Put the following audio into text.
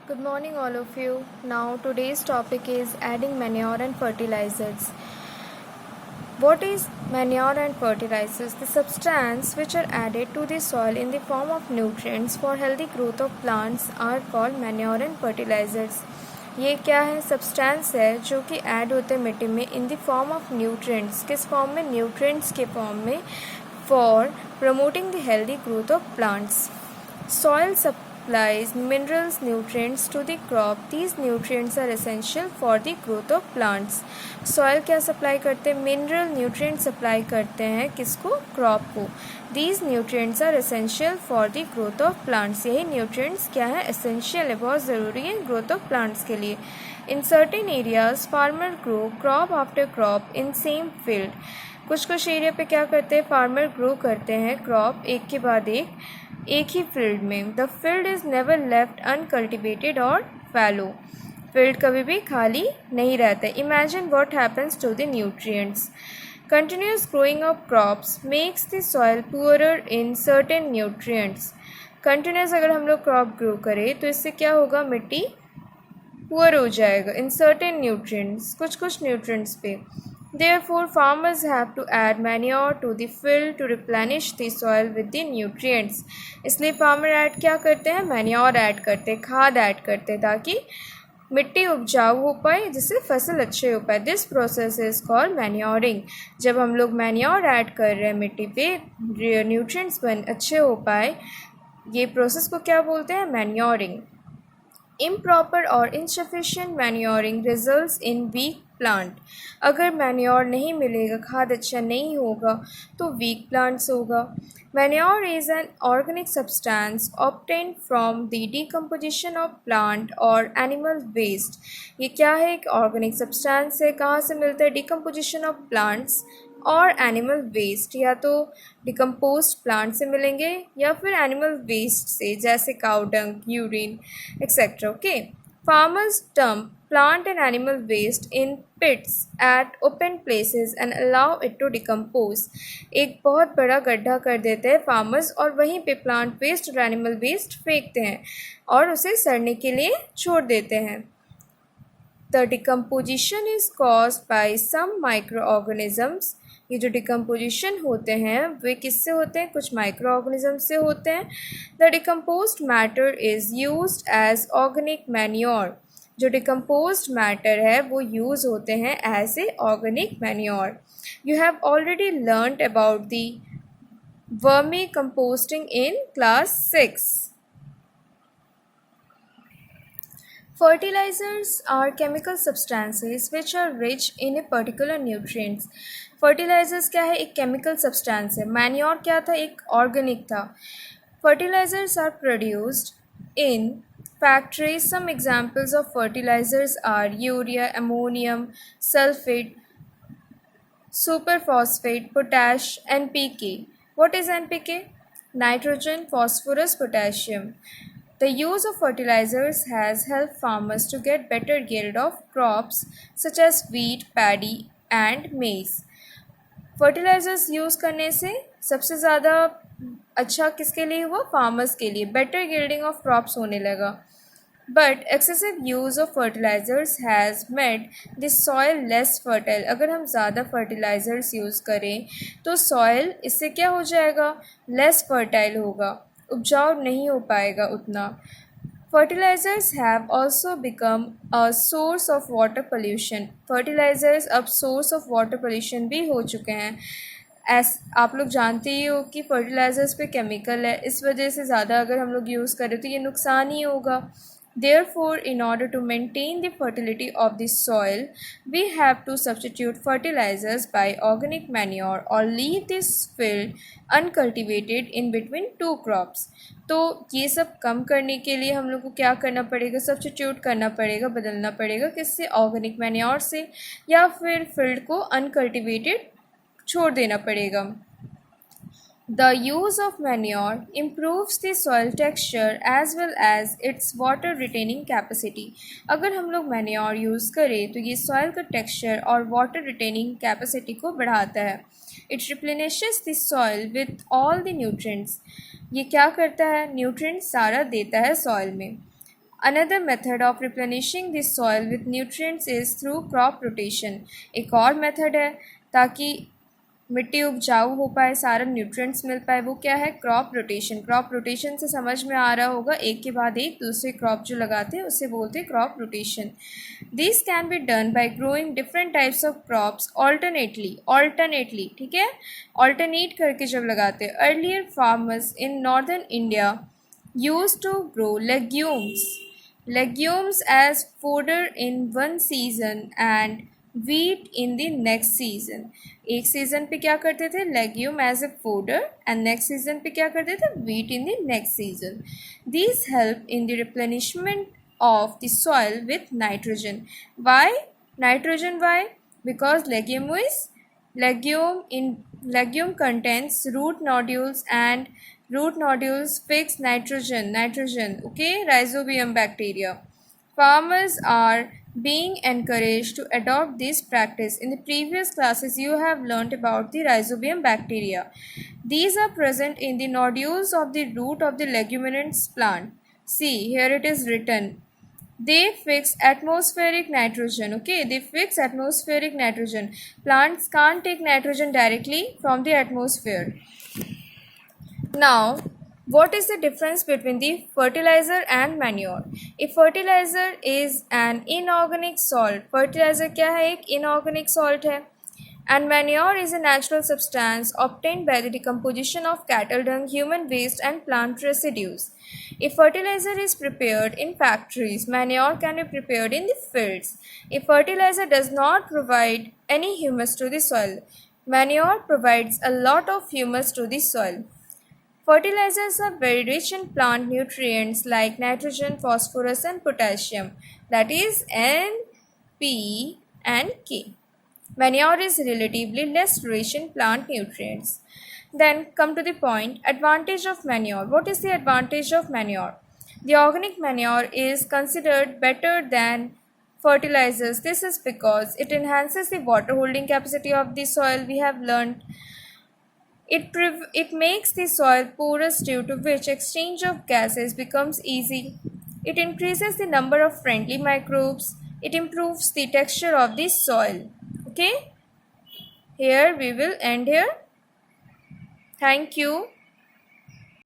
Good morning, all of you. Now, today's topic is adding manure and fertilizers. What is manure and fertilizers? The substance which are added to the soil in the form of nutrients for healthy growth of plants are called manure and fertilizers. ये क्या है? Substance है जो कि add होते हैं मिट्टी में in the form of nutrients. किस फॉर्म में? न्यूट्रिएंट्स के फॉर्म में, for promoting the healthy growth of plants. Soil supplies minerals, nutrients to the crop. These nutrients are essential for the growth of plants. Soil क्या supply करते हैं? Mineral nutrient supply करते हैं किसको? Crop को. These nutrients are essential for the growth of plants. यही nutrients क्या है? एसेंशियल है, बहुत ज़रूरी है ग्रोथ ऑफ प्लांट्स के लिए. In certain areas, farmer grow crop after crop in same field. कुछ एरिया पे क्या करते हैं? फार्मर ग्रो करते हैं क्रॉप एक के बाद एक ही फील्ड में. The field is never left uncultivated और फैलो. फील्ड कभी भी खाली नहीं रहता. Imagine what happens to the nutrients. Continuous growing of crops makes the soil poorer in certain nutrients. Continuous अगर हम लोग क्रॉप ग्रो करें तो इससे क्या होगा? मिट्टी पुअर हो जाएगा इन सर्टेन न्यूट्रिएंट्स, कुछ न्यूट्रिएंट्स पे. Therefore, farmers have to add manure to the field to replenish the soil with the nutrients. इसलिए फार्मर ऐड क्या करते हैं? मैन्योर ऐड करते हैं, खाद ऐड करते हैं ताकि मिट्टी उपजाऊ हो पाए, जिससे फसल अच्छे हो पाए. This process is called manuring. जब हम लोग मैन्योर ऐड कर रहे हैं मिट्टी पे न्यूट्रिएंट्स अच्छे हो पाए, ये प्रोसेस को क्या बोलते हैं? Manuring. Improper or insufficient manuring results in weak plant. अगर मैन्योर नहीं मिलेगा, खाद अच्छा नहीं होगा तो वीक प्लांट्स होगा. Manure is an organic substance obtained from the decomposition of plant or animal waste. ये क्या है? एक ऑर्गेनिक सब्सटेंस है. कहाँ से मिलता है? डिकम्पोजिशन ऑफ प्लांट्स और एनिमल वेस्ट. या तो डिकम्पोज्ड प्लांट से मिलेंगे या फिर एनिमल वेस्ट से, जैसे cow dung, urine etcetera. Okay. Farmers dump plant and animal waste in pits at open places and allow it to decompose. एक बहुत बड़ा गड्ढा कर देते हैं फार्मर्स और वहीं पे प्लांट वेस्ट और एनिमल वेस्ट फेंकते हैं और उसे सड़ने के लिए छोड़ देते हैं. The decomposition is caused by some microorganisms. ये जो डिकम्पोजिशन होते हैं वे किससे होते हैं? कुछ माइक्रो ऑर्गेनिज्म से होते हैं. The decomposed matter is used as organic manure. जो डिकम्पोज्ड मैटर है वो यूज़ होते हैं as a organic manure. You have already learned about the vermi composting in class 6. Fertilizers are chemical substances which are rich in a particular nutrients. Fertilizers क्या है? एक chemical substance है. Manure क्या था? एक organic था. Fertilizers are produced in factories. Some examples of fertilizers are urea, ammonium, sulfate, superphosphate, potash, NPK. What is NPK? Nitrogen, phosphorus, potassium. The use of fertilizers has helped farmers to get better yield of crops such as wheat, paddy and maize. Fertilizers use करने से सबसे ज़्यादा अच्छा किसके लिए हुआ? Farmers के लिए. बेटर yielding ऑफ क्रॉप्स होने लगा. But excessive use of fertilizers has made this soil less fertile. अगर हम ज़्यादा फर्टिलाइज़र्स यूज़ करें तो सॉइल इससे क्या हो जाएगा? लेस फर्टाइल होगा, उपजाऊ नहीं हो पाएगा उतना. Fertilizers have also become a source of water pollution. Fertilizers अब सोर्स ऑफ वाटर पोल्यूशन भी हो चुके हैं. आप लोग जानते ही हो कि फर्टिलाइज़र्स पे केमिकल है, इस वजह से ज़्यादा अगर हम लोग यूज़ करें तो ये नुकसान ही होगा. Therefore, in order to maintain the fertility of the soil, we have to substitute fertilizers by organic manure or leave this field uncultivated in between two crops. तो ये सब कम करने के लिए हम लोग को क्या करना पड़ेगा? सब्स्टिट्यूट करना पड़ेगा, बदलना पड़ेगा. किससे? ऑर्गेनिक मैन्योर से, या फिर फील्ड को अनकल्टिवेटेड छोड़ देना पड़ेगा. The use of manure improves the soil texture as well as its water retaining capacity. अगर हम लोग manure यूज़ करें तो ये soil का texture और water retaining capacity को बढ़ाता है. It replenishes the soil with all the nutrients. ये क्या करता है? nutrients सारा देता है soil में. Another method of replenishing the soil with nutrients is through crop rotation. एक और मेथड है ताकि मिट्टी उपजाऊ हो पाए, सारा न्यूट्रिएंट्स मिल पाए, वो क्या है? Crop rotation. क्रॉप रोटेशन से समझ में आ रहा होगा, एक के बाद एक दूसरे क्रॉप जो लगाते हैं उससे बोलते हैं crop rotation. This can be done by growing different types of crops alternately, ठीक है, ऑल्टरनेट करके जब लगाते हैं। Earlier farmers in northern India used to grow legumes as fodder in one season and wheat in the next season. एक season पे क्या करते थे? Legume as a fodder, and next season पे क्या करते थे? wheat in the next season. These help in the replenishment of the soil with nitrogen. Why nitrogen? Why? Because legume contains root nodules, and root nodules fix nitrogen, okay, rhizobium bacteria. Farmers are being encouraged to adopt this practice. In the previous classes, you have learnt about the rhizobium bacteria. These are present in the nodules of the root of the leguminous plant. See, here it is written. They fix atmospheric nitrogen. Okay, they fix atmospheric nitrogen. Plants can't take nitrogen directly from the atmosphere. Now, what is the difference between the fertilizer and manure? A fertilizer is an inorganic salt. Fertilizer क्या है? एक inorganic salt है. And manure is a natural substance obtained by the decomposition of cattle dung, human waste and plant residues. If fertilizer is prepared in factories, manure can be prepared in the fields. If fertilizer does not provide any humus to the soil, manure provides a lot of humus to the soil. Fertilizers are very rich in plant nutrients like nitrogen, phosphorus and potassium, that is N, P and K. Manure is relatively less rich in plant nutrients. Then come to the point, advantage of manure. What is the advantage of manure? The organic manure is considered better than fertilizers. This is because it enhances the water holding capacity of the soil. We have learned it makes the soil porous, due to which exchange of gases becomes easy. It increases the number of friendly microbes. It improves the texture of the soil. Okay, here we will end here. Thank you.